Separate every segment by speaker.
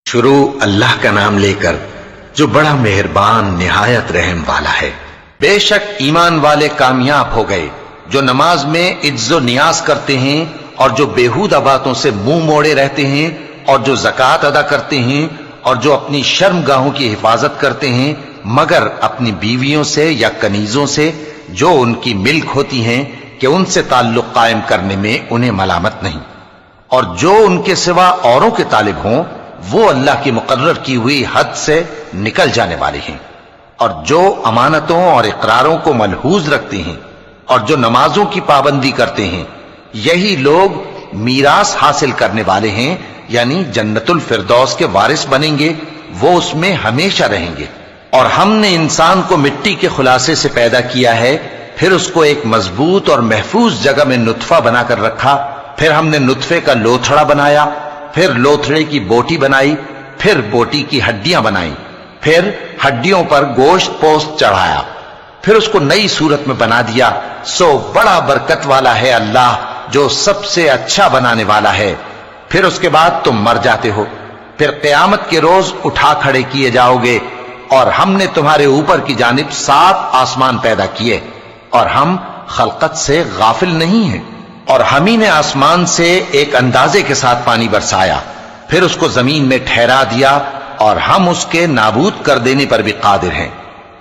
Speaker 1: شروع اللہ کا نام لے کر جو بڑا مہربان نہایت رحم والا ہے۔ بے شک ایمان والے کامیاب ہو گئے جو نماز میں عجز و نیاز کرتے ہیں اور جو بیہودہ باتوں سے منہ موڑے رہتے ہیں اور جو زکوٰۃ ادا کرتے ہیں اور جو اپنی شرم گاہوں کی حفاظت کرتے ہیں مگر اپنی بیویوں سے یا کنیزوں سے جو ان کی ملک ہوتی ہیں کہ ان سے تعلق قائم کرنے میں انہیں ملامت نہیں، اور جو ان کے سوا اوروں کے طالب ہوں وہ اللہ کی مقرر کی ہوئی حد سے نکل جانے والے ہیں، اور جو امانتوں اور اقراروں کو ملحوظ رکھتے ہیں اور جو نمازوں کی پابندی کرتے ہیں یہی لوگ میراث حاصل کرنے والے ہیں، یعنی جنت الفردوس کے وارث بنیں گے، وہ اس میں ہمیشہ رہیں گے۔ اور ہم نے انسان کو مٹی کے خلاصے سے پیدا کیا ہے، پھر اس کو ایک مضبوط اور محفوظ جگہ میں نطفہ بنا کر رکھا، پھر ہم نے نطفے کا لوتھڑا بنایا، پھر لوتھڑے کی بوٹی بنائی، پھر بوٹی کی ہڈیاں بنائیں، پھر ہڈیوں پر گوشت پوست چڑھایا، پھر اس کو نئی صورت میں بنا دیا۔ سو بڑا برکت والا ہے اللہ جو سب سے اچھا بنانے والا ہے۔ پھر اس کے بعد تم مر جاتے ہو، پھر قیامت کے روز اٹھا کھڑے کیے جاؤ گے، اور ہم نے تمہارے اوپر کی جانب 7 آسمان پیدا کیے، اور ہم خلقت سے غافل نہیں ہیں۔ اور ہم ہی نے آسمان سے ایک اندازے کے ساتھ پانی برسایا، پھر اس کو زمین میں ٹھہرا دیا، اور ہم اس کے نابود کر دینے پر بھی قادر ہیں۔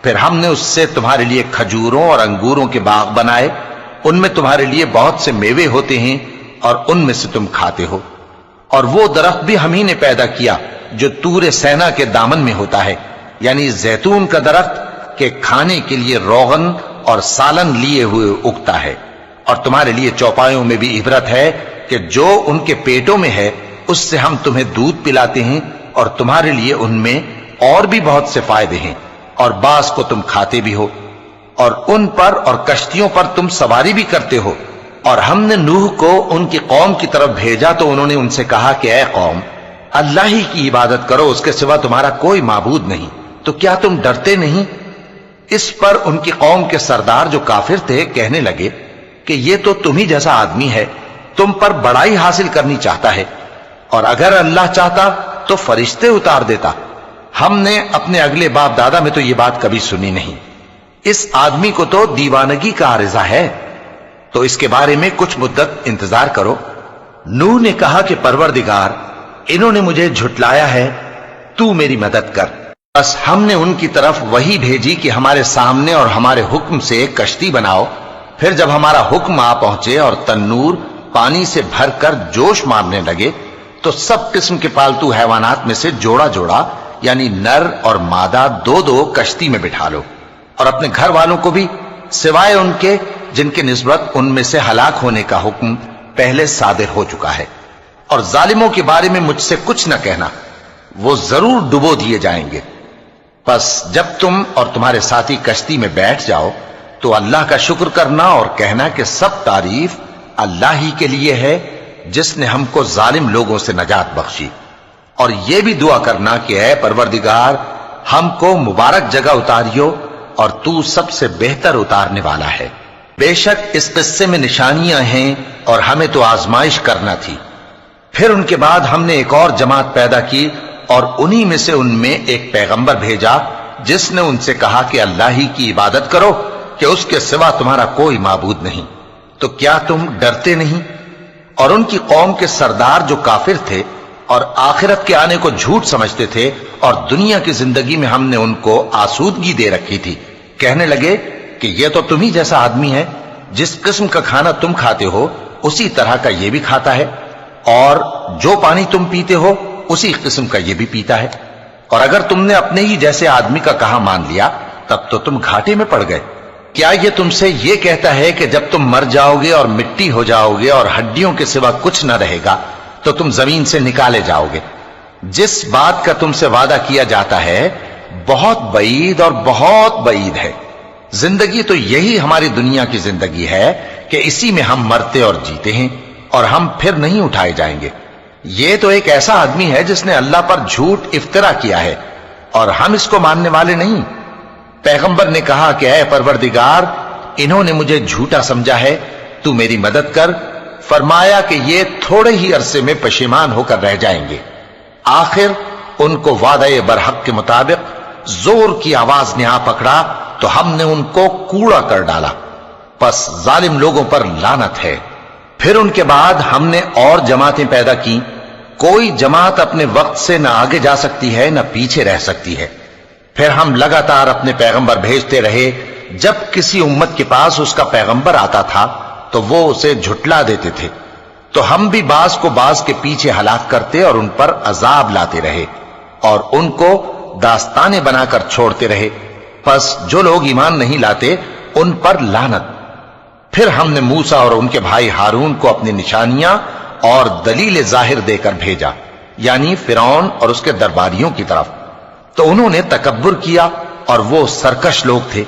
Speaker 1: پھر ہم نے اس سے تمہارے لیے کھجوروں اور انگوروں کے باغ بنائے، ان میں تمہارے لیے بہت سے میوے ہوتے ہیں اور ان میں سے تم کھاتے ہو۔ اور وہ درخت بھی ہم ہی نے پیدا کیا جو طور سینا کے دامن میں ہوتا ہے، یعنی زیتون کا درخت کہ کھانے کے لیے روغن اور سالن لیے ہوئے اگتا ہے، اور تمہارے لیے چوپایوں میں بھی عبرت ہے کہ جو ان کے پیٹوں میں ہے اس سے ہم تمہیں دودھ پلاتے ہیں، اور تمہارے لیے ان میں اور بھی بہت سے فائدے ہیں، اور بعض کو تم کھاتے بھی ہو، اور ان پر اور کشتیوں پر تم سواری بھی کرتے ہو۔ اور ہم نے نوح کو ان کی قوم کی طرف بھیجا تو انہوں نے ان سے کہا کہ اے قوم، اللہ ہی کی عبادت کرو، اس کے سوا تمہارا کوئی معبود نہیں، تو کیا تم ڈرتے نہیں؟ اس پر ان کی قوم کے سردار جو کافر تھے کہنے لگے کہ یہ تو تم ہی جیسا آدمی ہے، تم پر بڑائی حاصل کرنی چاہتا ہے، اور اگر اللہ چاہتا تو فرشتے اتار دیتا۔ ہم نے اپنے اگلے باپ دادا میں تو یہ بات کبھی سنی نہیں، اس آدمی کو تو دیوانگی کا عارضہ ہے، تو اس کے بارے میں کچھ مدت انتظار کرو۔ نوح نے کہا کہ پروردگار، انہوں نے مجھے جھٹلایا ہے، تو میری مدد کر۔ بس ہم نے ان کی طرف وحی بھیجی کہ ہمارے سامنے اور ہمارے حکم سے ایک کشتی بناؤ، پھر جب ہمارا حکم آ پہنچے اور تنور پانی سے بھر کر جوش مارنے لگے تو سب قسم کے پالتو حیوانات میں سے جوڑا جوڑا یعنی نر اور مادہ 2 کشتی میں بٹھا لو، اور اپنے گھر والوں کو بھی سوائے ان کے جن کے نسبت ان میں سے ہلاک ہونے کا حکم پہلے صادر ہو چکا ہے۔ اور ظالموں کے بارے میں مجھ سے کچھ نہ کہنا، وہ ضرور ڈبو دیے جائیں گے۔ بس جب تم اور تمہارے ساتھی کشتی میں بیٹھ جاؤ تو اللہ کا شکر کرنا اور کہنا کہ سب تعریف اللہ ہی کے لیے ہے جس نے ہم کو ظالم لوگوں سے نجات بخشی، اور یہ بھی دعا کرنا کہ اے پروردگار ہم کو مبارک جگہ اتاریو اور تو سب سے بہتر اتارنے والا ہے۔ بے شک اس قصے میں نشانیاں ہیں اور ہمیں تو آزمائش کرنا تھی۔ پھر ان کے بعد ہم نے ایک اور جماعت پیدا کی اور انہی میں سے ان میں ایک پیغمبر بھیجا جس نے ان سے کہا کہ اللہ ہی کی عبادت کرو کہ اس کے سوا تمہارا کوئی معبود نہیں، تو کیا تم ڈرتے نہیں؟ اور ان کی قوم کے سردار جو کافر تھے اور آخرت کے آنے کو جھوٹ سمجھتے تھے اور دنیا کی زندگی میں ہم نے ان کو آسودگی دے رکھی تھی، کہنے لگے کہ یہ تو تم ہی جیسا آدمی ہے، جس قسم کا کھانا تم کھاتے ہو اسی طرح کا یہ بھی کھاتا ہے، اور جو پانی تم پیتے ہو اسی قسم کا یہ بھی پیتا ہے، اور اگر تم نے اپنے ہی جیسے آدمی کا کہا مان لیا تب تو تم گھاٹے میں پڑ گئے۔ کیا یہ تم سے یہ کہتا ہے کہ جب تم مر جاؤ گے اور مٹی ہو جاؤ گے اور ہڈیوں کے سوا کچھ نہ رہے گا تو تم زمین سے نکالے جاؤ گے؟ جس بات کا تم سے وعدہ کیا جاتا ہے بہت بعید اور بہت بعید ہے۔ زندگی تو یہی ہماری دنیا کی زندگی ہے کہ اسی میں ہم مرتے اور جیتے ہیں، اور ہم پھر نہیں اٹھائے جائیں گے۔ یہ تو ایک ایسا آدمی ہے جس نے اللہ پر جھوٹ افطرا کیا ہے، اور ہم اس کو ماننے والے نہیں۔ پیغمبر نے کہا کہ اے پروردگار، انہوں نے مجھے جھوٹا سمجھا ہے، تو میری مدد کر۔ فرمایا کہ یہ تھوڑے ہی عرصے میں پشیمان ہو کر رہ جائیں گے۔ آخر ان کو وعدہ برحق کے مطابق زور کی آواز نے آ پکڑا تو ہم نے ان کو کوڑا کر ڈالا، پس ظالم لوگوں پر لعنت ہے۔ پھر ان کے بعد ہم نے اور جماعتیں پیدا کی، کوئی جماعت اپنے وقت سے نہ آگے جا سکتی ہے نہ پیچھے رہ سکتی ہے۔ پھر ہم لگاتار اپنے پیغمبر بھیجتے رہے، جب کسی امت کے پاس اس کا پیغمبر آتا تھا تو وہ اسے جھٹلا دیتے تھے، تو ہم بھی بعض کو بعض کے پیچھے ہلاک کرتے اور ان پر عذاب لاتے رہے اور ان کو داستانیں بنا کر چھوڑتے رہے، پس جو لوگ ایمان نہیں لاتے ان پر لعنت۔ پھر ہم نے موسیٰ اور ان کے بھائی ہارون کو اپنی نشانیاں اور دلیل ظاہر دے کر بھیجا، یعنی فرعون اور اس کے درباریوں کی طرف، تو انہوں نے تکبر کیا اور وہ سرکش لوگ تھے۔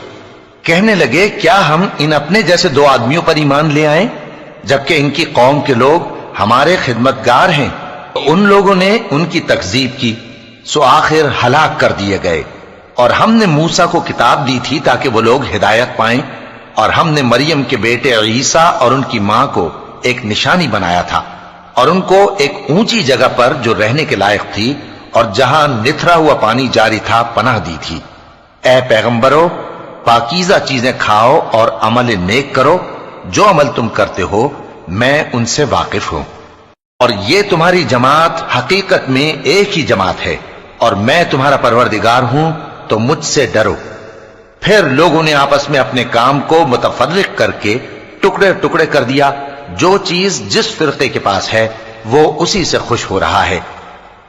Speaker 1: کہنے لگے کیا ہم ان اپنے جیسے دو آدمیوں پر ایمان لے آئیں جبکہ ان کی قوم کے لوگ ہمارے خدمتگار ہیں؟ تو ان لوگوں نے ان کی تکذیب کی، سو آخر ہلاک کر دیے گئے۔ اور ہم نے موسیٰ کو کتاب دی تھی تاکہ وہ لوگ ہدایت پائیں، اور ہم نے مریم کے بیٹے عیسیٰ اور ان کی ماں کو ایک نشانی بنایا تھا اور ان کو ایک اونچی جگہ پر جو رہنے کے لائق تھی اور جہاں نتھرا ہوا پانی جاری تھا پناہ دی تھی۔ اے پیغمبرو، پاکیزہ چیزیں کھاؤ اور عمل نیک کرو، جو عمل تم کرتے ہو میں ان سے واقف ہوں، اور یہ تمہاری جماعت حقیقت میں ایک ہی جماعت ہے اور میں تمہارا پروردگار ہوں، تو مجھ سے ڈرو۔ پھر لوگوں نے آپس میں اپنے کام کو متفرق کر کے ٹکڑے ٹکڑے کر دیا، جو چیز جس فرقے کے پاس ہے وہ اسی سے خوش ہو رہا ہے،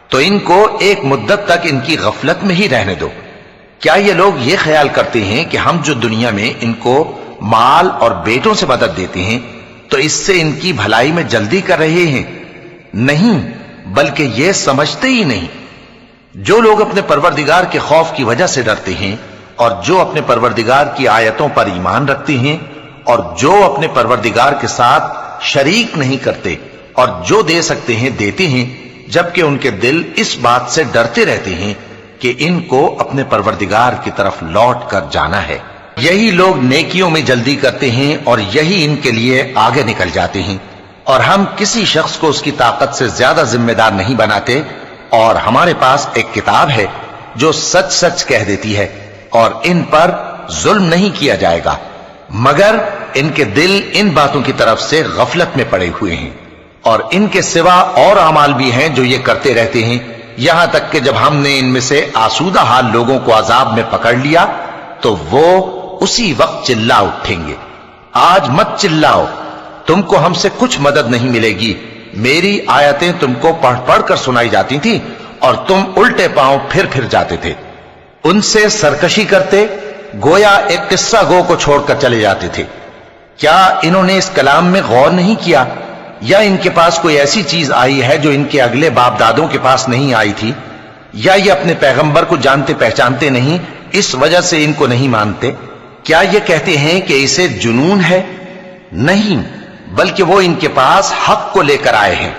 Speaker 1: تو ان کو ایک مدت تک ان کی غفلت میں ہی رہنے دو۔ کیا یہ لوگ یہ خیال کرتے ہیں کہ ہم جو دنیا میں ان کو مال اور بیٹوں سے مدد دیتے ہیں تو اس سے ان کی بھلائی میں جلدی کر رہے ہیں؟ نہیں، بلکہ یہ سمجھتے ہی نہیں۔ جو لوگ اپنے پروردگار کے خوف کی وجہ سے ڈرتے ہیں اور جو اپنے پروردگار کی آیتوں پر ایمان رکھتے ہیں اور جو اپنے پروردگار کے ساتھ شریک نہیں کرتے اور جو دے سکتے ہیں دیتے ہیں، جبکہ ان کے دل اس بات سے ڈرتے رہتے ہیں کہ ان کو اپنے پروردگار کی طرف لوٹ کر جانا ہے، یہی لوگ نیکیوں میں جلدی کرتے ہیں اور یہی ان کے لیے آگے نکل جاتے ہیں۔ اور ہم کسی شخص کو اس کی طاقت سے زیادہ ذمہ دار نہیں بناتے، اور ہمارے پاس ایک کتاب ہے جو سچ سچ کہہ دیتی ہے، اور ان پر ظلم نہیں کیا جائے گا، مگر ان کے دل ان باتوں کی طرف سے غفلت میں پڑے ہوئے ہیں۔ اور ان کے سوا اور اعمال بھی ہیں جو یہ کرتے رہتے ہیں، یہاں تک کہ جب ہم نے ان میں سے آسودہ حال لوگوں کو عذاب میں پکڑ لیا تو وہ اسی وقت چلا اٹھیں گے۔ آج مت چلاؤ، تم کو ہم سے کچھ مدد نہیں ملے گی، میری آیتیں تم کو پڑھ پڑھ کر سنائی جاتی تھی اور تم الٹے پاؤں پھر پھر جاتے تھے، ان سے سرکشی کرتے، گویا ایک قصہ گو کو چھوڑ کر چلے جاتے تھے۔ کیا انہوں نے اس کلام میں غور نہیں کیا، یا ان کے پاس کوئی ایسی چیز آئی ہے جو ان کے اگلے باپ دادوں کے پاس نہیں آئی تھی، یا یہ اپنے پیغمبر کو جانتے پہچانتے نہیں اس وجہ سے ان کو نہیں مانتے؟ کیا یہ کہتے ہیں کہ اسے جنون ہے؟ نہیں، بلکہ وہ ان کے پاس حق کو لے کر آئے ہیں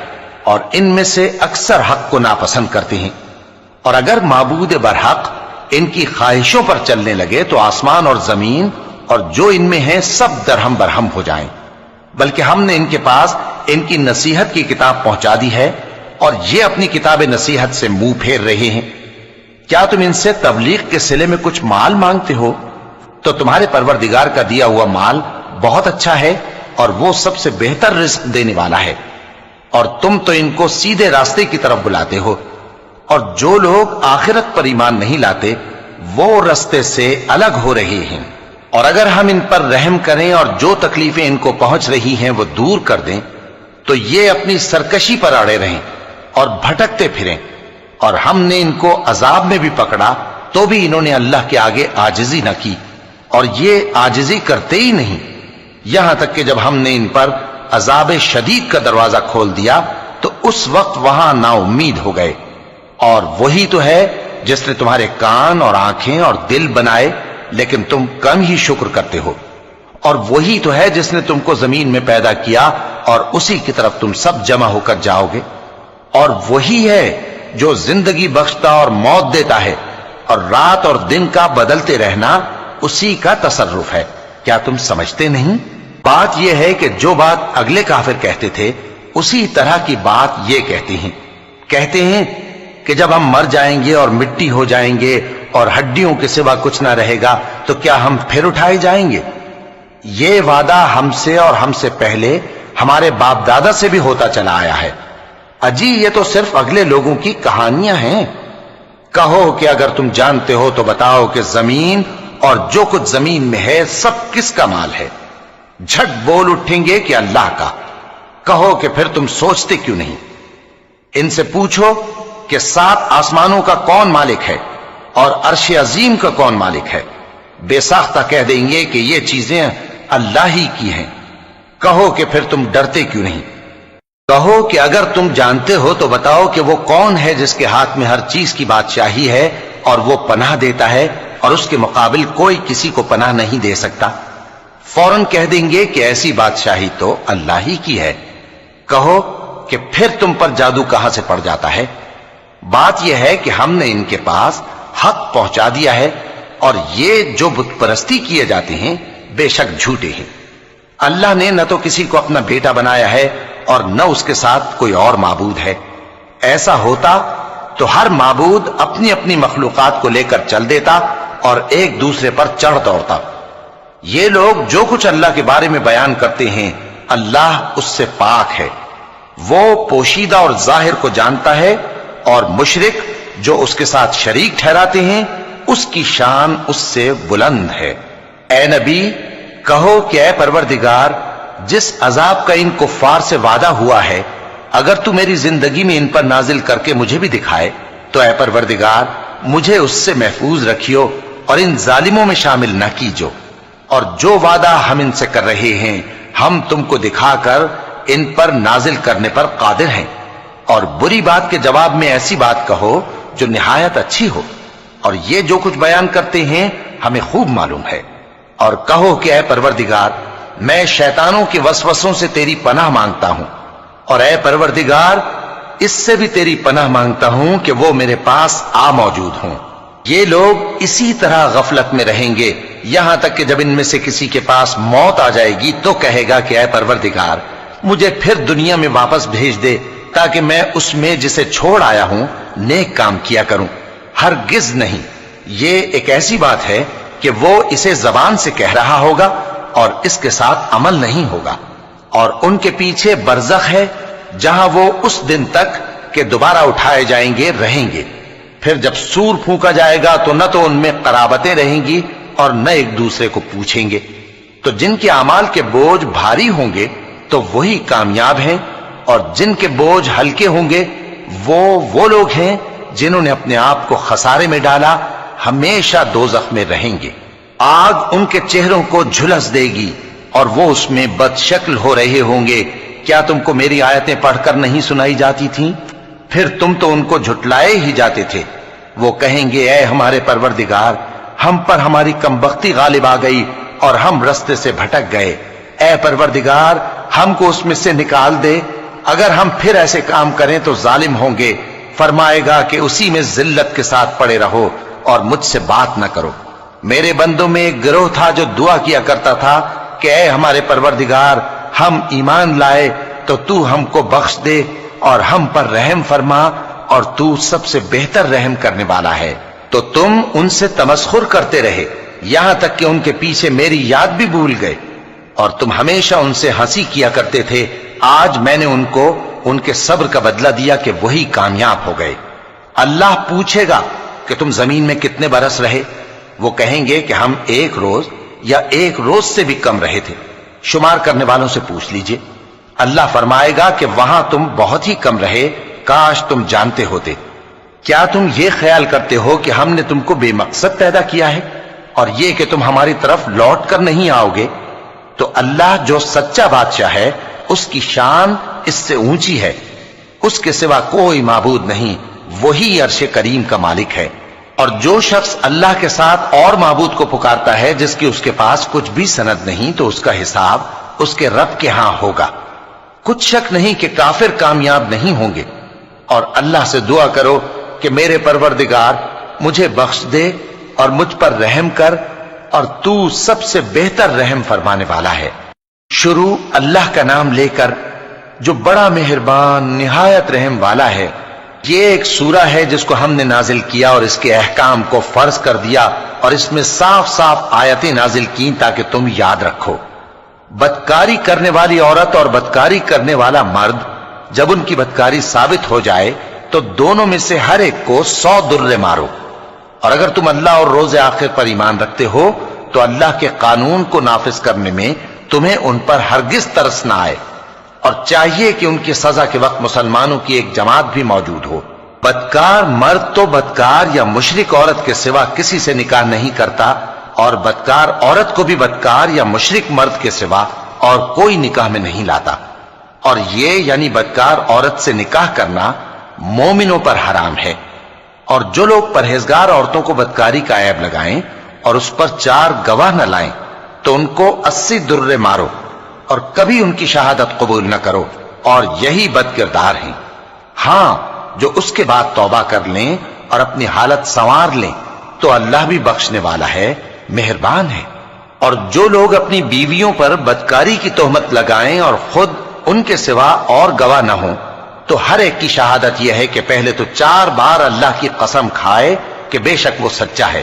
Speaker 1: اور ان میں سے اکثر حق کو ناپسند کرتے ہیں۔ اور اگر معبود برحق ان کی خواہشوں پر چلنے لگے تو آسمان اور زمین اور جو ان میں ہیں سب درہم برہم ہو جائیں، بلکہ ہم نے ان کے پاس ان کی نصیحت کی کتاب پہنچا دی ہے اور یہ اپنی کتاب نصیحت سے منہ پھیر رہے ہیں۔ کیا تم ان سے تبلیغ کے صلے میں کچھ مال مانگتے ہو؟ تو تمہارے پروردگار کا دیا ہوا مال بہت اچھا ہے اور وہ سب سے بہتر رزق دینے والا ہے، اور تم تو ان کو سیدھے راستے کی طرف بلاتے ہو، اور جو لوگ آخرت پر ایمان نہیں لاتے وہ راستے سے الگ ہو رہے ہیں۔ اور اگر ہم ان پر رحم کریں اور جو تکلیفیں ان کو پہنچ رہی ہیں وہ دور کر دیں تو یہ اپنی سرکشی پر اڑے رہیں اور بھٹکتے پھریں، اور ہم نے ان کو عذاب میں بھی پکڑا تو بھی انہوں نے اللہ کے آگے عاجزی نہ کی، اور یہ عاجزی کرتے ہی نہیں، یہاں تک کہ جب ہم نے ان پر عذاب شدید کا دروازہ کھول دیا تو اس وقت وہاں نا امید ہو گئے۔ اور وہی تو ہے جس نے تمہارے کان اور آنکھیں اور دل بنائے، لیکن تم کم ہی شکر کرتے ہو، اور وہی تو ہے جس نے تم کو زمین میں پیدا کیا اور اسی کی طرف تم سب جمع ہو کر جاؤ گے، اور وہی ہے جو زندگی بخشتا اور موت دیتا ہے، اور رات اور دن کا بدلتے رہنا اسی کا تصرف ہے۔ کیا تم سمجھتے نہیں؟ بات یہ ہے کہ جو بات اگلے کافر کہتے تھے اسی طرح کی بات یہ کہتے ہیں کہ جب ہم مر جائیں گے اور مٹی ہو جائیں گے اور ہڈیوں کے سوا کچھ نہ رہے گا تو کیا ہم پھر اٹھائے جائیں گے؟ یہ وعدہ ہم سے اور ہم سے پہلے ہمارے باپ دادا سے بھی ہوتا چلا آیا ہے۔ اجی یہ تو صرف اگلے لوگوں کی کہانیاں ہیں۔ کہو کہ اگر تم جانتے ہو تو بتاؤ کہ زمین اور جو کچھ زمین میں ہے سب کس کا مال ہے؟ جھٹ بول اٹھیں گے کہ اللہ کا۔ کہو کہ پھر تم سوچتے کیوں نہیں؟ ان سے پوچھو کہ 7 آسمانوں کا کون مالک ہے اور عرش عظیم کا کون مالک ہے؟ بے ساختہ کہہ دیں گے کہ یہ چیزیں اللہ ہی کی ہیں۔ کہو کہ پھر تم ڈرتے کیوں نہیں؟ کہو کہ اگر تم جانتے ہو تو بتاؤ کہ وہ کون ہے جس کے ہاتھ میں ہر چیز کی بادشاہی ہے اور وہ پناہ دیتا ہے اور اس کے مقابل کوئی کسی کو پناہ نہیں دے سکتا؟ فوراً کہہ دیں گے کہ ایسی بادشاہی تو اللہ ہی کی ہے۔ کہو کہ پھر تم پر جادو کہاں سے پڑ جاتا ہے؟ بات یہ ہے کہ ہم نے ان کے پاس حق پہنچا دیا ہے اور یہ جو بت پرستی کیے جاتے ہیں بے شک جھوٹے ہیں۔ اللہ نے نہ تو کسی کو اپنا بیٹا بنایا ہے اور نہ اس کے ساتھ کوئی اور معبود ہے۔ ایسا ہوتا تو ہر معبود اپنی اپنی مخلوقات کو لے کر چل دیتا اور ایک دوسرے پر چڑھ دوڑتا۔ یہ لوگ جو کچھ اللہ کے بارے میں بیان کرتے ہیں اللہ اس سے پاک ہے، وہ پوشیدہ اور ظاہر کو جانتا ہے، اور مشرک جو اس کے ساتھ شریک ٹھہراتے ہیں اس کی شان اس سے بلند ہے۔ اے نبی کہو کہ اے پروردگار، جس عذاب کا ان کفار سے وعدہ ہوا ہے اگر تو میری زندگی میں ان پر نازل کر کے مجھے بھی دکھائے تو اے پروردگار مجھے اس سے محفوظ رکھیو اور ان ظالموں میں شامل نہ کیجو، اور جو وعدہ ہم ان سے کر رہے ہیں ہم تم کو دکھا کر ان پر نازل کرنے پر قادر ہیں۔ اور بری بات کے جواب میں ایسی بات کہو جو نہایت اچھی ہو، اور یہ جو کچھ بیان کرتے ہیں ہمیں خوب معلوم ہے۔ اور کہو کہ اے پروردگار میں شیطانوں کے وسوسوں سے تیری پناہ مانگتا ہوں، اور اے پروردگار اس سے بھی تیری پناہ مانگتا ہوں کہ وہ میرے پاس آ موجود ہوں۔ یہ لوگ اسی طرح غفلت میں رہیں گے یہاں تک کہ جب ان میں سے کسی کے پاس موت آ جائے گی تو کہے گا کہ اے پروردگار مجھے پھر دنیا میں واپس بھیج دے تاکہ میں اس میں جسے چھوڑ آیا ہوں نیک کام کیا کروں۔ ہرگز نہیں، یہ ایک ایسی بات ہے کہ وہ اسے زبان سے کہہ رہا ہوگا اور اس کے ساتھ عمل نہیں ہوگا۔ اور ان کے پیچھے برزخ ہے جہاں وہ اس دن تک کہ دوبارہ اٹھائے جائیں گے رہیں گے۔ پھر جب سور پھونکا جائے گا تو نہ تو ان میں قرابتیں رہیں گی اور نہ ایک دوسرے کو پوچھیں گے۔ تو جن کے اعمال کے بوجھ بھاری ہوں گے تو وہی کامیاب ہیں، اور جن کے بوجھ ہلکے ہوں گے وہ لوگ ہیں جنہوں نے اپنے آپ کو خسارے میں ڈالا، ہمیشہ دوزخ میں رہیں گے۔ آگ ان کے چہروں کو جھلس دے گی اور وہ اس میں بد شکل ہو رہے ہوں گے۔ کیا تم کو میری آیتیں پڑھ کر نہیں سنائی جاتی تھیں؟ پھر تم تو ان کو جھٹلائے ہی جاتے تھے۔ وہ کہیں گے اے ہمارے پروردگار ہم پر ہماری کمبختی غالب آ گئی اور ہم رستے سے بھٹک گئے، اے پروردگار ہم کو اس میں سے نکال دے، اگر ہم پھر ایسے کام کریں تو ظالم ہوں گے۔ فرمائے گا کہ اسی میں ذلت کے ساتھ پڑے رہو اور مجھ سے بات نہ کرو۔ میرے بندوں میں ایک گروہ تھا جو دعا کیا کرتا تھا کہ اے ہمارے پروردگار ہم ایمان لائے تو تو ہم کو بخش دے اور ہم پر رحم فرما، اور تو سب سے بہتر رحم کرنے والا ہے۔ تو تم ان سے تمسخر کرتے رہے یہاں تک کہ ان کے پیچھے میری یاد بھی بھول گئے، اور تم ہمیشہ ان سے ہنسی کیا کرتے تھے۔ آج میں نے ان کو ان کے صبر کا بدلہ دیا کہ وہی کامیاب ہو گئے۔ اللہ پوچھے گا کہ تم زمین میں کتنے برس رہے؟ وہ کہیں گے کہ ہم 1 روز یا 1 روز سے بھی کم رہے تھے۔ شمار کرنے والوں سے پوچھ لیجئے۔ اللہ فرمائے گا کہ وہاں تم بہت ہی کم رہے، کاش تم جانتے ہوتے۔ کیا تم یہ خیال کرتے ہو کہ ہم نے تم کو بے مقصد پیدا کیا ہے اور یہ کہ تم ہماری طرف لوٹ کر نہیں آؤ گے؟ تو اللہ جو سچا بادشاہ ہے اس کی شان اس سے اونچی ہے، اس کے سوا کوئی معبود نہیں، وہی عرش کریم کا مالک ہے۔ اور جو شخص اللہ کے ساتھ اور معبود کو پکارتا ہے جس کی اس کے پاس کچھ بھی سند نہیں تو اس کا حساب اس کے رب کے ہاں ہوگا۔ کچھ شک نہیں کہ کافر کامیاب نہیں ہوں گے۔ اور اللہ سے دعا کرو کہ میرے پروردگار مجھے بخش دے اور مجھ پر رحم کر، اور تو سب سے بہتر رحم فرمانے والا ہے۔ شروع اللہ کا نام لے کر جو بڑا مہربان نہایت رحم والا ہے۔ یہ ایک سورہ ہے جس کو ہم نے نازل کیا اور اس کے احکام کو فرض کر دیا اور اس میں صاف صاف آیتیں نازل کی تاکہ تم یاد رکھو۔ بدکاری کرنے والی عورت اور بدکاری کرنے والا مرد جب ان کی بدکاری ثابت ہو جائے تو دونوں میں سے ہر ایک کو 100 درے مارو، اور اگر تم اللہ اور روز آخر پر ایمان رکھتے ہو تو اللہ کے قانون کو نافذ کرنے میں تمہیں ان پر ہرگز ترس نہ آئے، اور چاہیے کہ ان کی سزا کے وقت مسلمانوں کی ایک جماعت بھی موجود ہو۔ بدکار مرد تو بدکار یا مشرک عورت کے سوا کسی سے نکاح نہیں کرتا، اور بدکار عورت کو بھی بدکار یا مشرک مرد کے سوا اور کوئی نکاح میں نہیں لاتا، اور یہ یعنی بدکار عورت سے نکاح کرنا مومنوں پر حرام ہے۔ اور جو لوگ پرہیزگار عورتوں کو بدکاری کا عیب لگائیں اور اس پر 4 گواہ نہ لائیں تو ان کو 80 درے مارو، اور کبھی ان کی شہادت قبول نہ کرو، اور یہی بد کردار ہیں۔ ہاں، جو اس کے بعد توبہ کر لیں اور اپنی حالت سنوار لیں تو اللہ بھی بخشنے والا ہے، مہربان ہے۔ اور جو لوگ اپنی بیویوں پر بدکاری کی تہمت لگائیں اور خود ان کے سوا اور گواہ نہ ہوں تو ہر ایک کی شہادت یہ ہے کہ پہلے تو 4 بار اللہ کی قسم کھائے کہ بے شک وہ سچا ہے،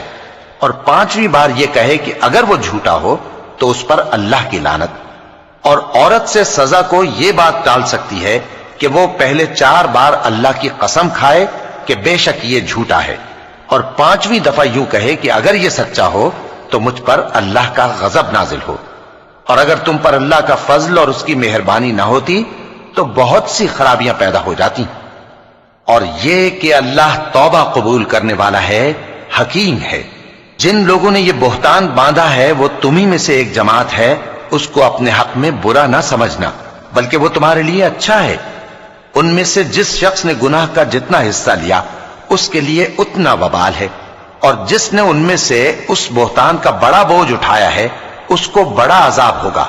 Speaker 1: اور 5ویں بار یہ کہے کہ اگر وہ جھوٹا ہو تو اس پر اللہ کی لعنت۔ اور عورت سے سزا کو یہ بات ٹال سکتی ہے کہ وہ پہلے 4 بار اللہ کی قسم کھائے کہ بے شک یہ جھوٹا ہے، اور 5ویں دفعہ یوں کہے کہ اگر یہ سچا ہو تو مجھ پر اللہ کا غضب نازل ہو۔ اور اگر تم پر اللہ کا فضل اور اس کی مہربانی نہ ہوتی تو بہت سی خرابیاں پیدا ہو جاتی۔ اور یہ کہ اللہ توبہ قبول کرنے والا ہے، حکیم ہے۔ جن لوگوں نے یہ بہتان باندھا ہے وہ تمہیں میں سے ایک جماعت ہے، اس کو اپنے حق میں برا نہ سمجھنا، بلکہ وہ تمہارے لیے اچھا ہے۔ ان میں سے جس شخص نے گناہ کا جتنا حصہ لیا اس کے لیے اتنا وبال ہے، اور جس نے ان میں سے اس بہتان کا بڑا بوجھ اٹھایا ہے اس کو بڑا عذاب ہوگا۔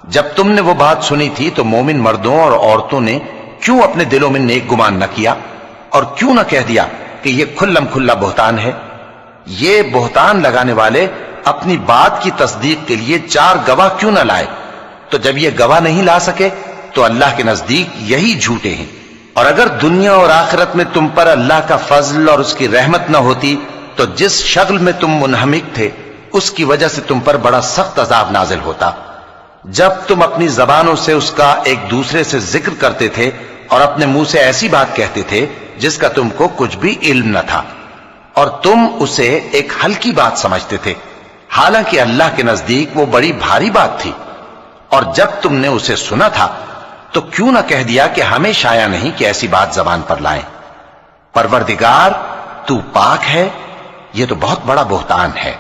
Speaker 1: جب تم نے وہ بات سنی تھی تو مومن مردوں اور عورتوں نے کیوں اپنے دلوں میں نیک گمان نہ کیا، اور کیوں نہ کہہ دیا کہ یہ کھلم کھلا بہتان ہے؟ یہ بہتان لگانے والے اپنی بات کی تصدیق کے لیے 4 گواہ کیوں نہ لائے؟ تو جب یہ گواہ نہیں لا سکے تو اللہ کے نزدیک یہی جھوٹے ہیں۔ اور اگر دنیا اور آخرت میں تم پر اللہ کا فضل اور اس کی رحمت نہ ہوتی تو جس شغل میں تم منہمک تھے اس کی وجہ سے تم پر بڑا سخت عذاب نازل ہوتا۔ جب تم اپنی زبانوں سے اس کا ایک دوسرے سے ذکر کرتے تھے اور اپنے منہ سے ایسی بات کہتے تھے جس کا تم کو کچھ بھی علم نہ تھا، اور تم اسے ایک ہلکی بات سمجھتے تھے، حالانکہ اللہ کے نزدیک وہ بڑی بھاری بات تھی۔ اور جب تم نے اسے سنا تھا تو کیوں نہ کہہ دیا کہ ہمیں شایع نہیں کہ ایسی بات زبان پر لائیں؟ پروردگار تو پاک ہے، یہ تو بہت بڑا بہتان ہے۔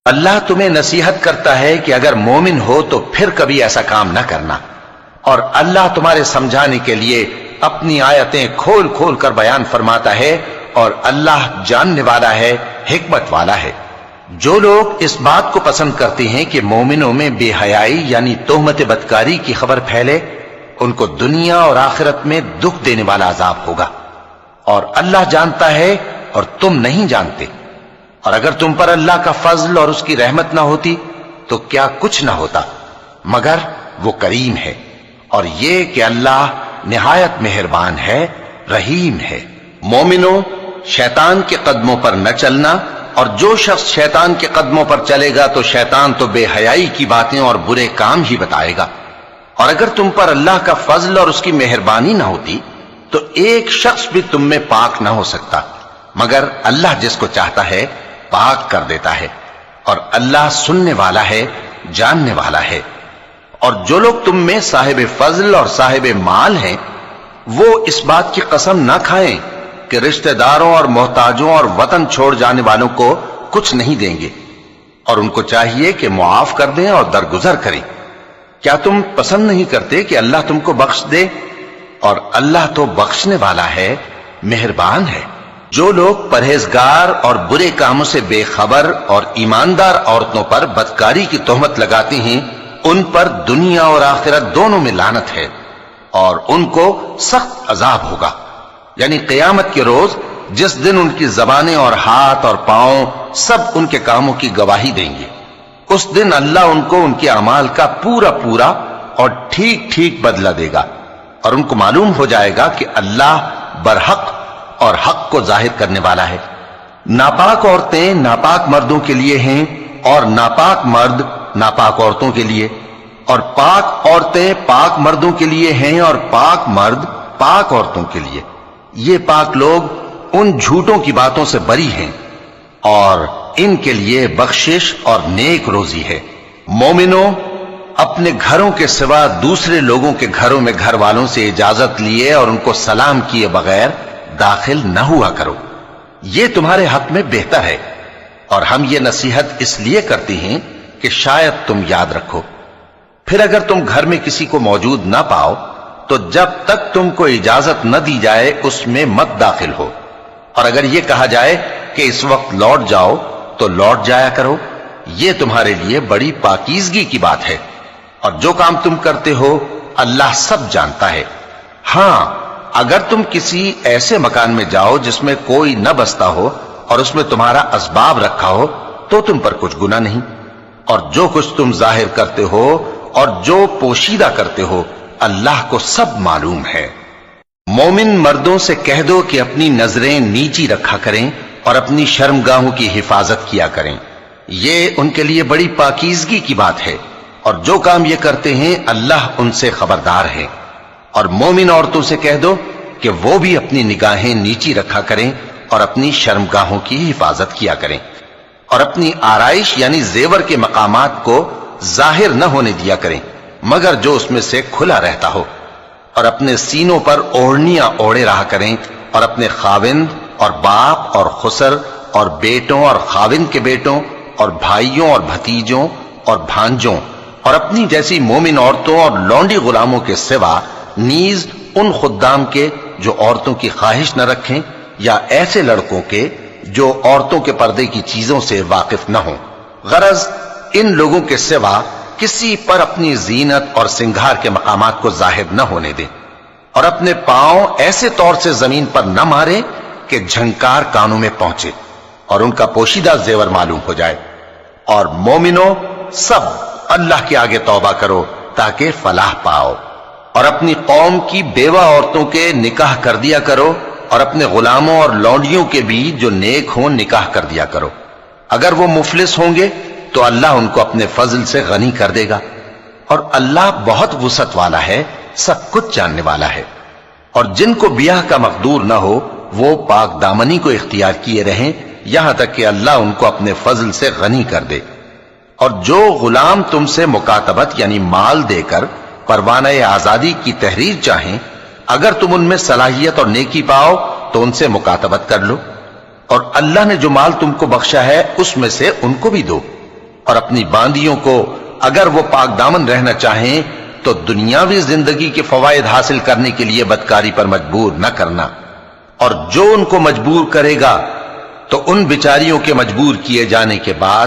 Speaker 1: اللہ تمہیں نصیحت کرتا ہے کہ اگر مومن ہو تو پھر کبھی ایسا کام نہ کرنا، اور اللہ تمہارے سمجھانے کے لیے اپنی آیتیں کھول کھول کر بیان فرماتا ہے، اور اللہ جاننے والا ہے، حکمت والا ہے۔ جو لوگ اس بات کو پسند کرتے ہیں کہ مومنوں میں بے حیائی یعنی تہمت بدکاری کی خبر پھیلے، ان کو دنیا اور آخرت میں دکھ دینے والا عذاب ہوگا، اور اللہ جانتا ہے اور تم نہیں جانتے۔ اور اگر تم پر اللہ کا فضل اور اس کی رحمت نہ ہوتی تو کیا کچھ نہ ہوتا، مگر وہ کریم ہے، اور یہ کہ اللہ نہایت مہربان ہے، رحیم ہے۔ مومنوں، شیطان کے قدموں پر نہ چلنا، اور جو شخص شیطان کے قدموں پر چلے گا تو شیطان تو بے حیائی کی باتیں اور برے کام ہی بتائے گا۔ اور اگر تم پر اللہ کا فضل اور اس کی مہربانی نہ ہوتی تو ایک شخص بھی تم میں پاک نہ ہو سکتا، مگر اللہ جس کو چاہتا ہے پاک کر دیتا ہے، اور اللہ سننے والا ہے، جاننے والا ہے۔ اور جو لوگ تم میں صاحب فضل اور صاحب مال ہیں وہ اس بات کی قسم نہ کھائیں کہ رشتہ داروں اور محتاجوں اور وطن چھوڑ جانے والوں کو کچھ نہیں دیں گے، اور ان کو چاہیے کہ معاف کر دیں اور درگزر کریں۔ کیا تم پسند نہیں کرتے کہ اللہ تم کو بخش دے؟ اور اللہ تو بخشنے والا ہے، مہربان ہے۔ جو لوگ پرہیزگار اور برے کاموں سے بے خبر اور ایماندار عورتوں پر بدکاری کی تہمت لگاتے ہیں ان پر دنیا اور آخرت دونوں میں لعنت ہے، اور ان کو سخت عذاب ہوگا، یعنی قیامت کے روز جس دن ان کی زبانیں اور ہاتھ اور پاؤں سب ان کے کاموں کی گواہی دیں گے۔ اس دن اللہ ان کو ان کے اعمال کا پورا پورا اور ٹھیک ٹھیک بدلہ دے گا، اور ان کو معلوم ہو جائے گا کہ اللہ برحق اور حق کو ظاہر کرنے والا ہے۔ ناپاک عورتیں ناپاک مردوں کے لیے ہیں اور ناپاک مرد ناپاک عورتوں کے لیے، اور پاک عورتیں پاک مردوں کے لیے ہیں اور پاک مرد پاک عورتوں کے لیے۔ یہ پاک لوگ ان جھوٹوں کی باتوں سے بری ہیں اور ان کے لیے بخشش اور نیک روزی ہے۔ مومنوں، اپنے گھروں کے سوا دوسرے لوگوں کے گھروں میں گھر والوں سے اجازت لیے اور ان کو سلام کیے بغیر داخل نہ ہوا کرو، یہ تمہارے حق میں بہتر ہے، اور ہم یہ نصیحت اس لیے کرتے ہیں کہ شاید تم یاد رکھو۔ پھر اگر تم گھر میں کسی کو موجود نہ پاؤ تو جب تک تم کو اجازت نہ دی جائے اس میں مت داخل ہو، اور اگر یہ کہا جائے کہ اس وقت لوٹ جاؤ تو لوٹ جایا کرو، یہ تمہارے لیے بڑی پاکیزگی کی بات ہے، اور جو کام تم کرتے ہو اللہ سب جانتا ہے۔ ہاں، اگر تم کسی ایسے مکان میں جاؤ جس میں کوئی نہ بستا ہو اور اس میں تمہارا اسباب رکھا ہو تو تم پر کچھ گناہ نہیں، اور جو کچھ تم ظاہر کرتے ہو اور جو پوشیدہ کرتے ہو اللہ کو سب معلوم ہے۔ مومن مردوں سے کہہ دو کہ اپنی نظریں نیچی رکھا کریں اور اپنی شرمگاہوں کی حفاظت کیا کریں، یہ ان کے لیے بڑی پاکیزگی کی بات ہے، اور جو کام یہ کرتے ہیں اللہ ان سے خبردار ہے۔ اور مومن عورتوں سے کہہ دو کہ وہ بھی اپنی نگاہیں نیچی رکھا کریں اور اپنی شرمگاہوں کی حفاظت کیا کریں، اور اپنی آرائش یعنی زیور کے مقامات کو ظاہر نہ ہونے دیا کریں مگر جو اس میں سے کھلا رہتا ہو، اور اپنے سینوں پر اوڑھنیاں اوڑھے رہا کریں، اور اپنے خاوند اور باپ اور خسر اور بیٹوں اور خاوند کے بیٹوں اور بھائیوں اور بھتیجوں اور بھانجوں اور اپنی جیسی مومن عورتوں اور لونڈی غلاموں کے سوا نیز ان خدام کے جو عورتوں کی خواہش نہ رکھیں، یا ایسے لڑکوں کے جو عورتوں کے پردے کی چیزوں سے واقف نہ ہوں۔ غرض ان لوگوں کے سوا کسی پر اپنی زینت اور سنگھار کے مقامات کو ظاہر نہ ہونے دیں، اور اپنے پاؤں ایسے طور سے زمین پر نہ مارے کہ جھنکار کانوں میں پہنچے اور ان کا پوشیدہ زیور معلوم ہو جائے۔ اور مومنوں، سب اللہ کے آگے توبہ کرو تاکہ فلاح پاؤ، اور اپنی قوم کی بیوہ عورتوں کے نکاح کر دیا کرو، اور اپنے غلاموں اور لونڈیوں کے بھی جو نیک ہوں نکاح کر دیا کرو۔ اگر وہ مفلس ہوں گے تو اللہ ان کو اپنے فضل سے غنی کر دے گا، اور اللہ بہت وسعت والا ہے، سب کچھ جاننے والا ہے۔ اور جن کو بیاہ کا مقدور نہ ہو وہ پاک دامنی کو اختیار کیے رہیں یہاں تک کہ اللہ ان کو اپنے فضل سے غنی کر دے۔ اور جو غلام تم سے مکاتبت یعنی مال دے کر پروانہ آزادی کی تحریر چاہیں، اگر تم ان میں صلاحیت اور نیکی پاؤ تو ان سے مکاتبت کر لو، اور اللہ نے جو مال تم کو بخشا ہے اس میں سے ان کو بھی دو۔ اور اپنی باندیوں کو اگر وہ پاک دامن رہنا چاہیں تو دنیاوی زندگی کے فوائد حاصل کرنے کے لیے بدکاری پر مجبور نہ کرنا، اور جو ان کو مجبور کرے گا تو ان بیچاریوں کے مجبور کیے جانے کے بعد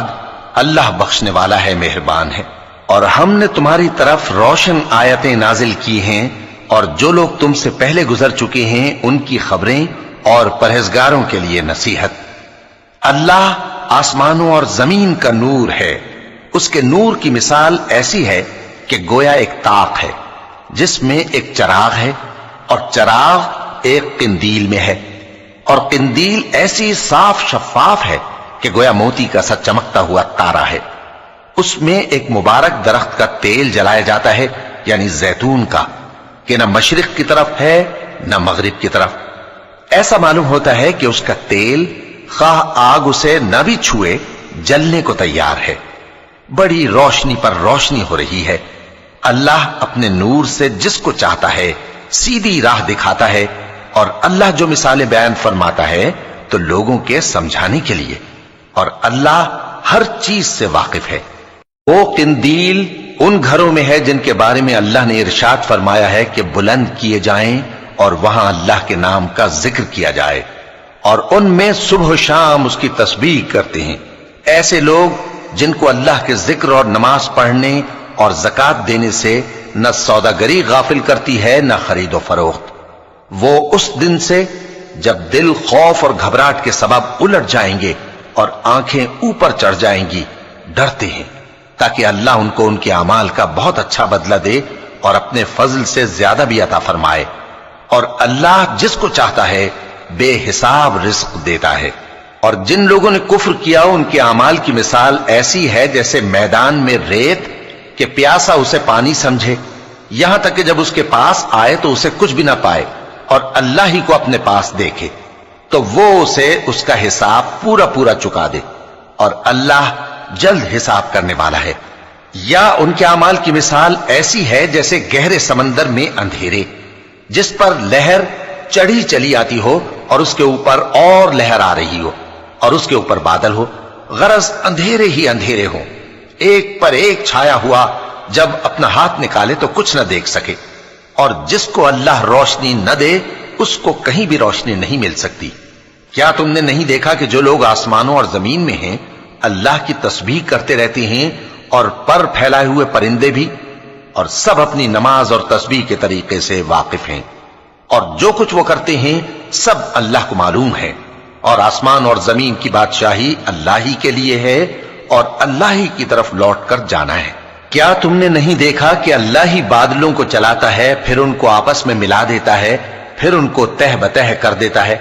Speaker 1: اللہ بخشنے والا ہے، مہربان ہے۔ اور ہم نے تمہاری طرف روشن آیتیں نازل کی ہیں، اور جو لوگ تم سے پہلے گزر چکے ہیں ان کی خبریں اور پرہیزگاروں کے لیے نصیحت۔ اللہ آسمانوں اور زمین کا نور ہے، اس کے نور کی مثال ایسی ہے کہ گویا ایک طاق ہے جس میں ایک چراغ ہے، اور چراغ ایک قندیل میں ہے، اور قندیل ایسی صاف شفاف ہے کہ گویا موتی کا سا چمکتا ہوا تارا ہے۔ اس میں ایک مبارک درخت کا تیل جلایا جاتا ہے یعنی زیتون کا، کہ نہ مشرق کی طرف ہے نہ مغرب کی طرف۔ ایسا معلوم ہوتا ہے کہ اس کا تیل خواہ آگ اسے نہ بھی چھوئے جلنے کو تیار ہے، بڑی روشنی پر روشنی ہو رہی ہے۔ اللہ اپنے نور سے جس کو چاہتا ہے سیدھی راہ دکھاتا ہے، اور اللہ جو مثالیں بیان فرماتا ہے تو لوگوں کے سمجھانے کے لیے، اور اللہ ہر چیز سے واقف ہے۔ وہ قندیل ان گھروں میں ہے جن کے بارے میں اللہ نے ارشاد فرمایا ہے کہ بلند کیے جائیں اور وہاں اللہ کے نام کا ذکر کیا جائے، اور ان میں صبح و شام اس کی تسبیح کرتے ہیں۔ ایسے لوگ جن کو اللہ کے ذکر اور نماز پڑھنے اور زکوٰۃ دینے سے نہ سوداگری غافل کرتی ہے نہ خرید و فروخت، وہ اس دن سے جب دل خوف اور گھبراہٹ کے سبب الٹ جائیں گے اور آنکھیں اوپر چڑھ جائیں گی ڈرتے ہیں، تاکہ اللہ ان کو ان کے اعمال کا بہت اچھا بدلہ دے اور اپنے فضل سے زیادہ بھی عطا فرمائے۔ اور اللہ جس کو چاہتا ہے بے حساب رزق دیتا ہے۔ اور جن لوگوں نے کفر کیا ان کے اعمال کی مثال ایسی ہے جیسے میدان میں ریت کہ پیاسا اسے پانی سمجھے، یہاں تک کہ جب اس کے پاس آئے تو اسے کچھ بھی نہ پائے اور اللہ ہی کو اپنے پاس دیکھے تو وہ اسے اس کا حساب پورا پورا چکا دے، اور اللہ جلد حساب کرنے والا ہے۔ یا ان کے اعمال کی مثال ایسی ہے جیسے گہرے سمندر میں اندھیرے جس پر لہر چڑھی چلی آتی ہو اور اس کے اوپر اور لہر آ رہی ہو اور اس کے اوپر بادل ہو، غرض اندھیرے ہی اندھیرے ہوں، ایک پر ایک چھایا ہوا، جب اپنا ہاتھ نکالے تو کچھ نہ دیکھ سکے، اور جس کو اللہ روشنی نہ دے اس کو کہیں بھی روشنی نہیں مل سکتی۔ کیا تم نے نہیں دیکھا کہ جو لوگ آسمانوں اور زمین میں ہیں اللہ کی تسبیح کرتے رہتے ہیں، اور پر پھیلائے ہوئے پرندے بھی، اور سب اپنی نماز اور تسبیح کے طریقے سے واقف ہیں، اور جو کچھ وہ کرتے ہیں سب اللہ کو معلوم ہے، اور آسمان اور زمین کی بادشاہی اللہ ہی کے لیے ہے اور اللہ ہی کی طرف لوٹ کر جانا ہے۔ کیا تم نے نہیں دیکھا کہ اللہ ہی بادلوں کو چلاتا ہے، پھر ان کو آپس میں ملا دیتا ہے، پھر ان کو تہ بتہ کر دیتا ہے،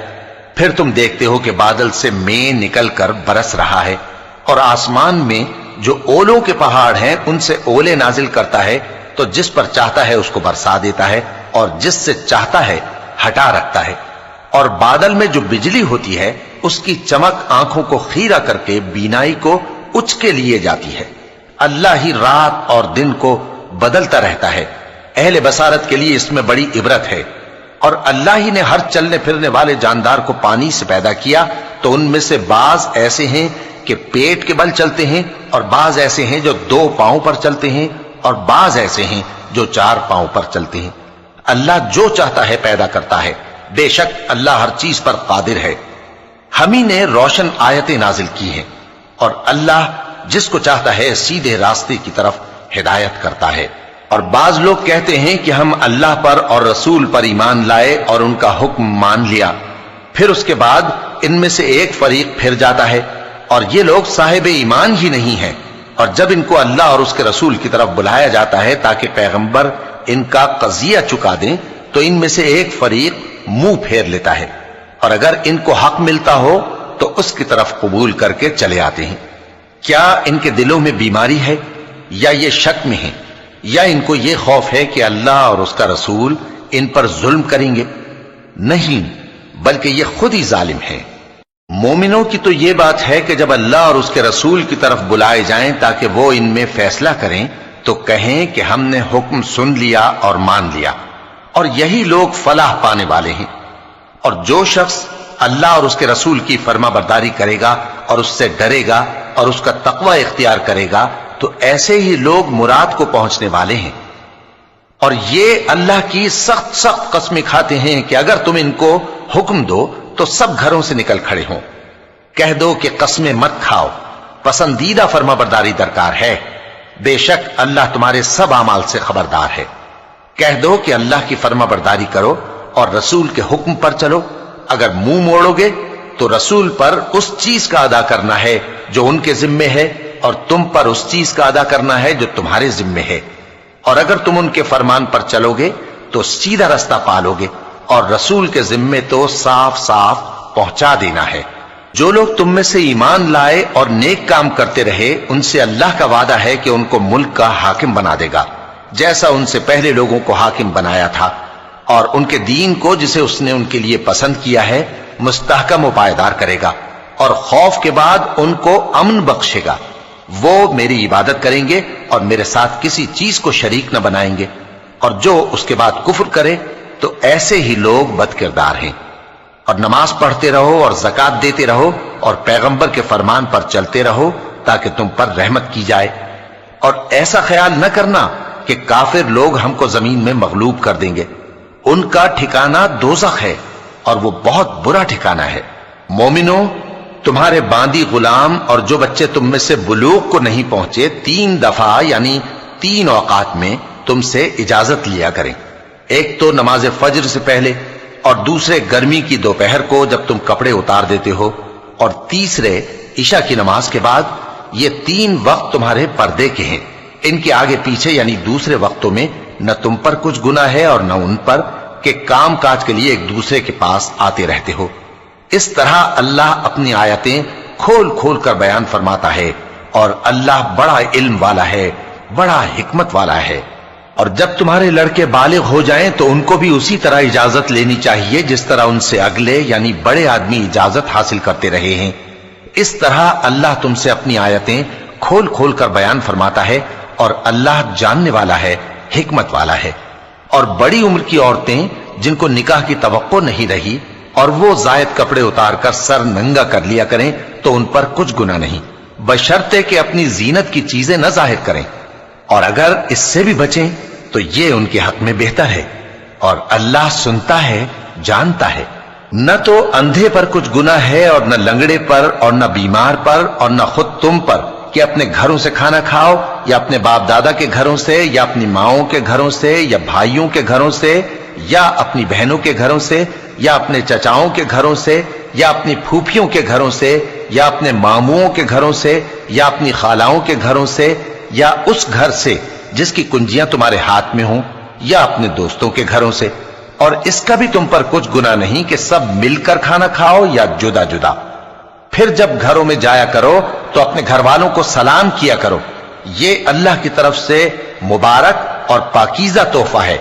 Speaker 1: پھر تم دیکھتے ہو کہ بادل سے مے نکل کر برس رہا ہے، اور آسمان میں جو اولوں کے پہاڑ ہیں ان سے اولے نازل کرتا ہے، تو جس پر چاہتا ہے اس کو برسا دیتا ہے اور جس سے چاہتا ہے ہٹا رکھتا ہے۔ اور بادل میں جو بجلی ہوتی ہے اس کی چمک آنکھوں کو خیرہ کر کے بینائی کو اچکے لیے جاتی ہے۔ اللہ ہی رات اور دن کو بدلتا رہتا ہے، اہل بصارت کے لیے اس میں بڑی عبرت ہے۔ اور اللہ ہی نے ہر چلنے پھرنے والے جاندار کو پانی سے پیدا کیا، تو ان میں سے بعض ایسے ہیں کہ پیٹ کے بل چلتے ہیں، اور بعض ایسے ہیں جو 2 پاؤں پر چلتے ہیں، اور بعض ایسے ہیں جو 4 پاؤں پر چلتے ہیں۔ اللہ جو چاہتا ہے پیدا کرتا ہے، بے شک اللہ ہر چیز پر قادر ہے۔ ہم ہی نے روشن آیتیں نازل کی ہیں، اور اللہ جس کو چاہتا ہے سیدھے راستے کی طرف ہدایت کرتا ہے۔ اور بعض لوگ کہتے ہیں کہ ہم اللہ پر اور رسول پر ایمان لائے اور ان کا حکم مان لیا، پھر اس کے بعد ان میں سے ایک فریق پھر جاتا ہے، اور یہ لوگ صاحب ایمان ہی نہیں ہیں، اور جب ان کو اللہ اور اس کے رسول کی طرف بلایا جاتا ہے تاکہ پیغمبر ان کا قضیہ چکا دیں تو ان میں سے ایک فریق منہ پھیر لیتا ہے، اور اگر ان کو حق ملتا ہو تو اس کی طرف قبول کر کے چلے آتے ہیں۔ کیا ان کے دلوں میں بیماری ہے یا یہ شک میں ہیں، یا ان کو یہ خوف ہے کہ اللہ اور اس کا رسول ان پر ظلم کریں گے؟ نہیں، بلکہ یہ خود ہی ظالم ہیں۔ مومنوں کی تو یہ بات ہے کہ جب اللہ اور اس کے رسول کی طرف بلائے جائیں تاکہ وہ ان میں فیصلہ کریں تو کہیں کہ ہم نے حکم سن لیا اور مان لیا، اور یہی لوگ فلاح پانے والے ہیں۔ اور جو شخص اللہ اور اس کے رسول کی فرما برداری کرے گا اور اس سے ڈرے گا اور اس کا تقوی اختیار کرے گا تو ایسے ہی لوگ مراد کو پہنچنے والے ہیں۔ اور یہ اللہ کی سخت سخت قسمیں کھاتے ہیں کہ اگر تم ان کو حکم دو تو سب گھروں سے نکل کھڑے ہوں۔ کہہ دو کہ قسمیں مت کھاؤ، پسندیدہ فرما برداری درکار ہے، بے شک اللہ تمہارے سب اعمال سے خبردار ہے۔ کہہ دو کہ اللہ کی فرما برداری کرو اور رسول کے حکم پر چلو، اگر منہ موڑو گے تو رسول پر اس چیز کا ادا کرنا ہے جو ان کے ذمے ہے، اور تم پر اس چیز کا ادا کرنا ہے جو تمہارے ذمے ہے، اور اگر تم ان کے فرمان پر چلو گے تو سیدھا رستہ پالو گے، اور رسول کے ذمے تو صاف صاف پہنچا دینا ہے۔ جو لوگ تم میں سے ایمان لائے اور نیک کام کرتے رہے ان سے اللہ کا وعدہ ہے کہ ان کو ملک کا حاکم بنا دے گا، جیسا ان سے پہلے لوگوں کو حاکم بنایا تھا، اور ان کے دین کو جسے اس نے ان کے لیے پسند کیا ہے مستحکم و پائیدار کرے گا، اور خوف کے بعد ان کو امن بخشے گا۔ وہ میری عبادت کریں گے اور میرے ساتھ کسی چیز کو شریک نہ بنائیں گے، اور جو اس کے بعد کفر کرے تو ایسے ہی لوگ بد کردار ہیں۔ اور نماز پڑھتے رہو اور زکوٰۃ دیتے رہو اور پیغمبر کے فرمان پر چلتے رہو تاکہ تم پر رحمت کی جائے، اور ایسا خیال نہ کرنا کہ کافر لوگ ہم کو زمین میں مغلوب کر دیں گے، ان کا ٹھکانہ دوزخ ہے اور وہ بہت برا ٹھکانہ ہے۔ مومنوں، تمہارے باندی غلام اور جو بچے تم میں سے بلوغ کو نہیں پہنچے 3 دفعہ یعنی 3 اوقات میں تم سے اجازت لیا کریں، ایک تو نماز فجر سے پہلے، اور دوسرے گرمی کی دوپہر کو جب تم کپڑے اتار دیتے ہو، اور تیسرے عشاء کی نماز کے بعد۔ یہ 3 وقت تمہارے پردے کے ہیں، ان کے آگے پیچھے یعنی دوسرے وقتوں میں نہ تم پر کچھ گناہ ہے اور نہ ان پر، کہ کام کاج کے لیے ایک دوسرے کے پاس آتے رہتے ہو۔ اس طرح اللہ اپنی آیتیں کھول کھول کر بیان فرماتا ہے، اور اللہ بڑا علم والا ہے، بڑا حکمت والا ہے۔ اور جب تمہارے لڑکے بالغ ہو جائیں تو ان کو بھی اسی طرح اجازت لینی چاہیے جس طرح ان سے اگلے یعنی بڑے آدمی اجازت حاصل کرتے رہے ہیں۔ اس طرح اللہ تم سے اپنی آیتیں کھول کھول کر بیان فرماتا ہے، اور اللہ جاننے والا ہے، حکمت والا ہے۔ اور بڑی عمر کی عورتیں جن کو نکاح کی توقع نہیں رہی اور وہ زائد کپڑے اتار کر سر ننگا کر لیا کریں تو ان پر کچھ گناہ نہیں، بشرطے کہ اپنی زینت کی چیزیں نہ ظاہر کریں، اور اگر اس سے بھی بچیں تو یہ ان کے حق میں بہتر ہے، اور اللہ سنتا ہے، جانتا ہے۔ نہ تو اندھے پر کچھ گناہ ہے، اور نہ لنگڑے پر، اور نہ بیمار پر، اور نہ خود تم پر کہ اپنے گھروں سے کھانا کھاؤ، یا اپنے باپ دادا کے گھروں سے، یا اپنی ماؤں کے گھروں سے، یا بھائیوں کے گھروں سے، یا اپنی بہنوں کے گھروں سے، یا اپنے چچاؤں کے گھروں سے، یا اپنی پھوپھیوں کے گھروں سے، یا اپنے ماموں کے گھروں سے، یا اپنی خالاؤں کے گھروں سے، یا اس گھر سے جس کی کنجیاں تمہارے ہاتھ میں ہوں، یا اپنے دوستوں کے گھروں سے۔ اور اس کا بھی تم پر کچھ گناہ نہیں کہ سب مل کر کھانا کھاؤ یا جدا جدا۔ پھر جب گھروں میں جایا کرو تو اپنے گھر والوں کو سلام کیا کرو، یہ اللہ کی طرف سے مبارک اور پاکیزہ تحفہ ہے۔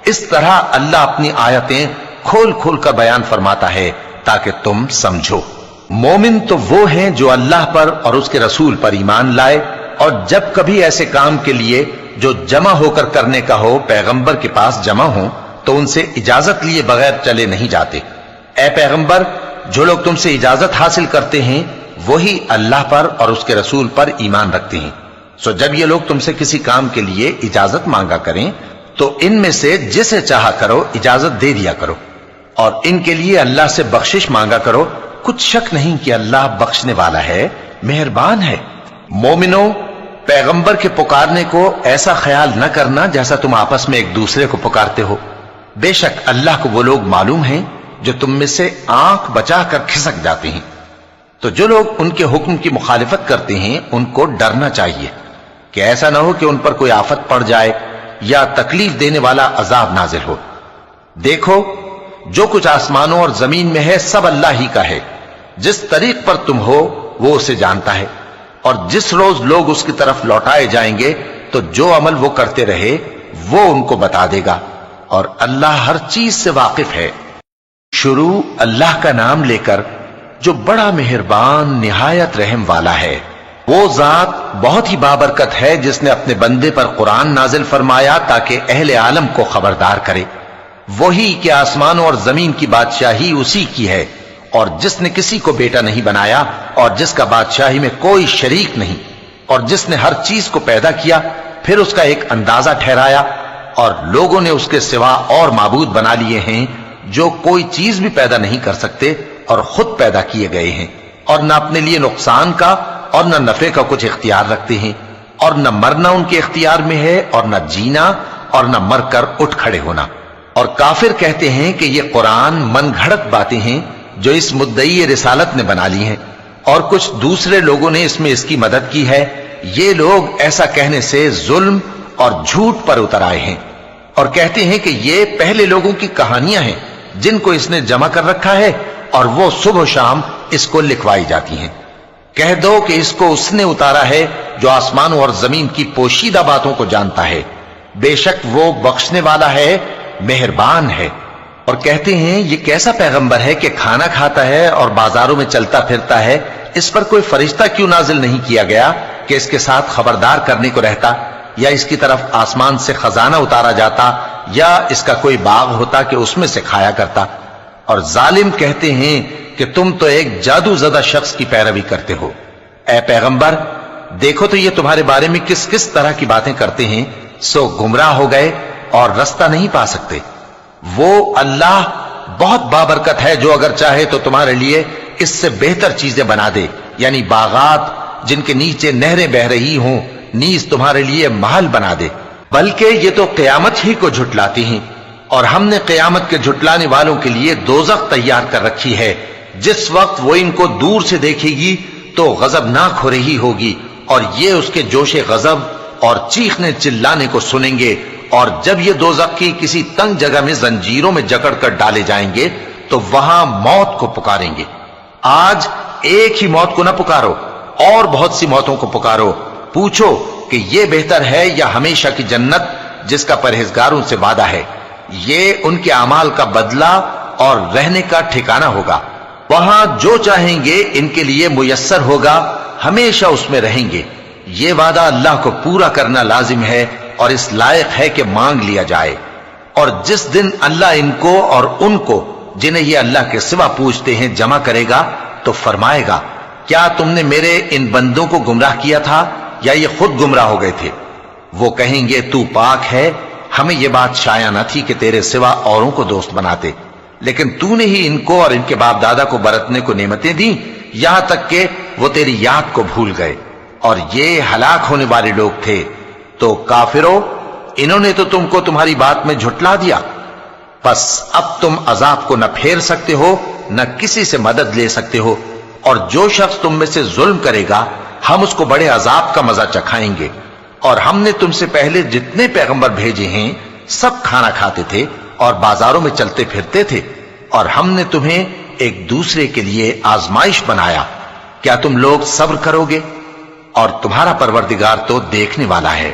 Speaker 1: اس طرح اللہ اپنی آیتیں کھول کھول کر بیان فرماتا ہے تاکہ تم سمجھو۔ مومن تو وہ ہیں جو اللہ پر اور اس کے رسول پر ایمان لائے، اور جب کبھی ایسے کام کے لیے جو جمع ہو کر کرنے کا ہو پیغمبر کے پاس جمع ہوں تو ان سے اجازت لیے بغیر چلے نہیں جاتے۔ اے پیغمبر، جو لوگ تم سے اجازت حاصل کرتے ہیں وہی اللہ پر اور اس کے رسول پر ایمان رکھتے ہیں، سو جب یہ لوگ تم سے کسی کام کے لیے اجازت مانگا کریں تو ان میں سے جسے چاہا کرو اجازت دے دیا کرو، اور ان کے لیے اللہ سے بخشش مانگا کرو، کچھ شک نہیں کہ اللہ بخشنے والا ہے، مہربان ہے۔ مومنوں، پیغمبر کے پکارنے کو ایسا خیال نہ کرنا جیسا تم آپس میں ایک دوسرے کو پکارتے ہو، بے شک اللہ کو وہ لوگ معلوم ہیں جو تم میں سے آنکھ بچا کر کھسک جاتے ہیں۔ تو جو لوگ ان کے حکم کی مخالفت کرتے ہیں ان کو ڈرنا چاہیے کہ ایسا نہ ہو کہ ان پر کوئی آفت پڑ جائے یا تکلیف دینے والا عذاب نازل ہو۔ دیکھو، جو کچھ آسمانوں اور زمین میں ہے سب اللہ ہی کا ہے، جس طریق پر تم ہو وہ اسے جانتا ہے، اور جس روز لوگ اس کی طرف لوٹائے جائیں گے تو جو عمل وہ کرتے رہے وہ ان کو بتا دے گا، اور اللہ ہر چیز سے واقف ہے۔ شروع اللہ کا نام لے کر جو بڑا مہربان نہایت رحم والا ہے۔ وہ ذات بہت ہی بابرکت ہے جس نے اپنے بندے پر قرآن نازل فرمایا تاکہ اہل عالم کو خبردار کرے۔ وہی کہ آسمانوں اور زمین کی بادشاہی اسی کی ہے، اور جس نے کسی کو بیٹا نہیں بنایا اور جس کا بادشاہی میں کوئی شریک نہیں، اور جس نے ہر چیز کو پیدا کیا پھر اس کا ایک اندازہ ٹھہرایا، اور لوگوں نے اس کے سوا اور معبود بنا لیے ہیں جو کوئی چیز بھی پیدا نہیں کر سکتے اور خود پیدا کیے گئے ہیں، اور نہ اپنے لیے نقصان کا اور نہ نفع کا کچھ اختیار رکھتے ہیں، اور نہ مرنا ان کے اختیار میں ہے اور نہ جینا اور نہ مر کر اٹھ کھڑے ہونا۔ اور کافر کہتے ہیں کہ یہ قرآن من گھڑت باتیں ہیں جو اس مدعی رسالت نے بنا لی ہیں، اور کچھ دوسرے لوگوں نے اس میں اس کی مدد کی ہے۔ یہ لوگ ایسا کہنے سے ظلم اور جھوٹ پر اتر آئے ہیں، اور کہتے ہیں کہ یہ پہلے لوگوں کی کہانیاں ہیں جن کو اس نے جمع کر رکھا ہے اور وہ صبح و شام اس کو لکھوائی جاتی ہیں۔ کہہ دو کہ اس کو اس نے اتارا ہے جو آسمانوں اور زمین کی پوشیدہ باتوں کو جانتا ہے، بے شک وہ بخشنے والا ہے، مہربان ہے۔ اور کہتے ہیں یہ کیسا پیغمبر ہے کہ کھانا کھاتا ہے اور بازاروں میں چلتا پھرتا ہے، اس پر کوئی فرشتہ کیوں نازل نہیں کیا گیا کہ اس کے ساتھ خبردار کرنے کو رہتا، یا اس کی طرف آسمان سے خزانہ اتارا جاتا، یا اس کا کوئی باغ ہوتا کہ اس میں سے کھایا کرتا۔ اور ظالم کہتے ہیں کہ تم تو ایک جادو زدہ شخص کی پیروی کرتے ہو۔ اے پیغمبر، دیکھو تو یہ تمہارے بارے میں کس کس طرح کی باتیں کرتے ہیں، سو گمراہ ہو گئے اور رستہ نہیں پا سکتے۔ وہ اللہ بہت بابرکت ہے جو اگر چاہے تو تمہارے لیے اس سے بہتر چیزیں بنا دے، یعنی باغات جن کے نیچے نہریں بہ رہی ہوں، نیز تمہارے لیے محل بنا دے۔ بلکہ یہ تو قیامت ہی کو جھٹلاتی ہیں، اور ہم نے قیامت کے جھٹلانے والوں کے لیے دوزخ تیار کر رکھی ہے، جس وقت وہ ان کو دور سے دیکھے گی تو غضبناک ہو رہی ہوگی، اور یہ اس کے جوش غضب اور چیخنے چلانے کو سنیں گے، اور جب یہ دوزخ کی کسی تنگ جگہ میں زنجیروں میں جکڑ کر ڈالے جائیں گے تو وہاں موت کو پکاریں گے۔ آج ایک ہی موت کو نہ پکارو، اور بہت سی موتوں کو پکارو، پوچھو کہ یہ بہتر ہے یا ہمیشہ کی جنت جس کا پرہیزگاروں سے وعدہ ہے۔ یہ ان کے اعمال کا بدلہ اور رہنے کا ٹھکانہ ہوگا، وہاں جو چاہیں گے ان کے لیے میسر ہوگا، ہمیشہ اس میں رہیں گے۔ یہ وعدہ اللہ کو پورا کرنا لازم ہے اور اس لائق ہے کہ مانگ لیا جائے۔ اور جس دن اللہ ان کو اور ان کو جنہیں یہ اللہ کے سوا پوچھتے ہیں جمع کرے گا تو فرمائے گا، کیا تم نے میرے ان بندوں کو گمراہ کیا تھا یا یہ خود گمراہ ہو گئے تھے؟ وہ کہیں گے تو پاک ہے، ہمیں یہ بات شایع نہ تھی کہ تیرے سوا اوروں کو دوست بناتے، لیکن تو نے ہی ان کو اور ان کے باپ دادا کو برتنے کو نعمتیں دیں، یہاں تک کہ وہ تیری یاد کو بھول گئے، اور یہ ہلاک ہونے والے لوگ تھے۔ تو کافرو، انہوں نے تو تم کو تمہاری بات میں جھٹلا دیا، بس اب تم عذاب کو نہ پھیر سکتے ہو، نہ کسی سے مدد لے سکتے ہو، اور جو شخص تم میں سے ظلم کرے گا ہم اس کو بڑے عذاب کا مزہ چکھائیں گے۔ اور ہم نے تم سے پہلے جتنے پیغمبر بھیجے ہیں سب کھانا کھاتے تھے اور بازاروں میں چلتے پھرتے تھے، اور ہم نے تمہیں ایک دوسرے کے لیے آزمائش بنایا، کیا تم لوگ صبر کرو گے؟ اور تمہارا پروردگار تو دیکھنے والا ہے۔